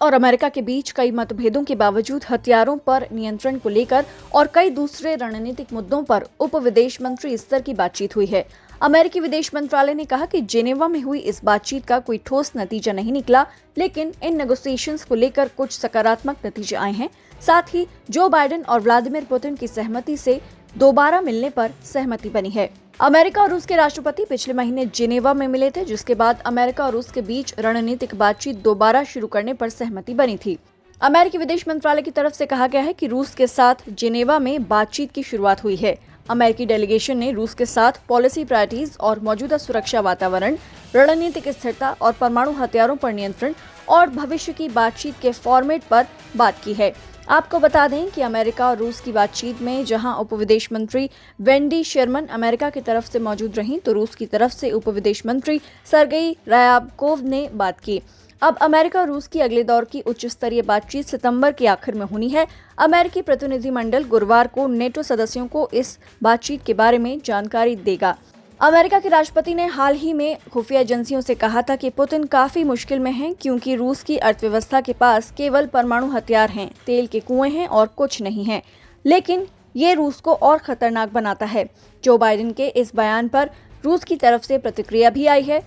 और अमेरिका के बीच कई मतभेदों के बावजूद हथियारों पर नियंत्रण को लेकर और कई दूसरे रणनीतिक मुद्दों पर उप विदेश मंत्री स्तर की बातचीत हुई है। अमेरिकी विदेश मंत्रालय ने कहा कि जेनेवा में हुई इस बातचीत का कोई ठोस नतीजा नहीं निकला, लेकिन इन नेगोशिएशंस को लेकर कुछ सकारात्मक नतीजे आए हैं। साथ ही जो बाइडेन और व्लादिमीर पुतिन की सहमति से दोबारा मिलने पर सहमति बनी है। अमेरिका और रूस के राष्ट्रपति पिछले महीने जेनेवा में मिले थे, जिसके बाद अमेरिका और रूस के बीच रणनीतिक बातचीत दोबारा शुरू करने पर सहमति बनी थी। अमेरिकी विदेश मंत्रालय की तरफ से कहा गया है कि रूस के साथ जेनेवा में बातचीत की शुरुआत हुई है। अमेरिकी डेलीगेशन ने रूस के साथ पॉलिसी प्रायोरिटीज और मौजूदा सुरक्षा वातावरण, रणनीतिक स्थिरता और परमाणु हथियारों पर नियंत्रण और भविष्य की बातचीत के फॉर्मेट पर बात की है। आपको बता दें कि अमेरिका और रूस की बातचीत में जहां उप विदेश मंत्री वेंडी शेरमन अमेरिका की तरफ से मौजूद रहीं, तो रूस की तरफ से उप विदेश मंत्री सर्गेई रायाबकोव ने बात की। अब अमेरिका और रूस की अगले दौर की उच्च स्तरीय बातचीत सितंबर के आखिर में होनी है। अमेरिकी प्रतिनिधिमंडल गुरुवार को नेटो सदस्यों को इस बातचीत के बारे में जानकारी देगा। अमेरिका के राष्ट्रपति ने हाल ही में खुफिया एजेंसियों से कहा था कि पुतिन काफी मुश्किल में हैं, क्योंकि रूस की अर्थव्यवस्था के पास केवल परमाणु हथियार हैं, तेल के कुएं हैं और कुछ नहीं है। लेकिन ये रूस को और खतरनाक बनाता है। जो बाइडेन के इस बयान पर रूस की तरफ से प्रतिक्रिया भी आई है।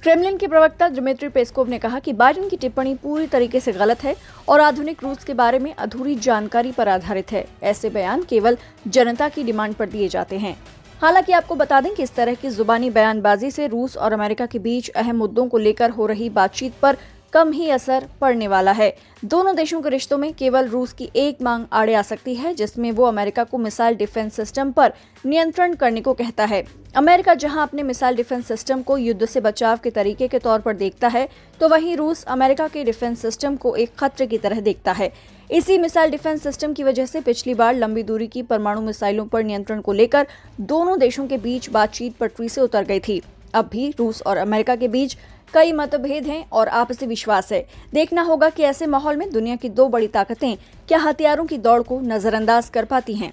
क्रेमलिन के प्रवक्ता दिमित्री पेस्कोव ने कहा कि बाइडेन की टिप्पणी पूरी तरीके से गलत है और आधुनिक रूस के बारे में अधूरी जानकारी पर आधारित है। ऐसे बयान केवल जनता की डिमांड पर दिए जाते हैं। हालांकि आपको बता दें कि इस तरह की जुबानी बयानबाजी से रूस और अमेरिका के बीच अहम मुद्दों को लेकर हो रही बातचीत पर कम ही असर पड़ने वाला है। दोनों देशों के रिश्तों में केवल रूस की एक मांग आड़े आ सकती है, जिसमें वो अमेरिका को मिसाइल डिफेंस सिस्टम पर नियंत्रण करने को कहता है। अमेरिका जहां अपने मिसाइल डिफेंस सिस्टम को युद्ध से बचाव के तरीके के तौर पर देखता है, तो वहीं रूस अमेरिका के डिफेंस सिस्टम को एक खतरे की तरह देखता है। इसी मिसाइल डिफेंस सिस्टम की वजह से पिछली बार लंबी दूरी की परमाणु मिसाइलों पर नियंत्रण को लेकर दोनों देशों के बीच बातचीत पटरी से उतर गई थी। अब भी रूस और अमेरिका के बीच कई मतभेद हैं और आपसी विश्वास है। देखना होगा कि ऐसे माहौल में दुनिया की दो बड़ी ताकतें क्या हथियारों की दौड़ को नजरअंदाज कर पाती हैं।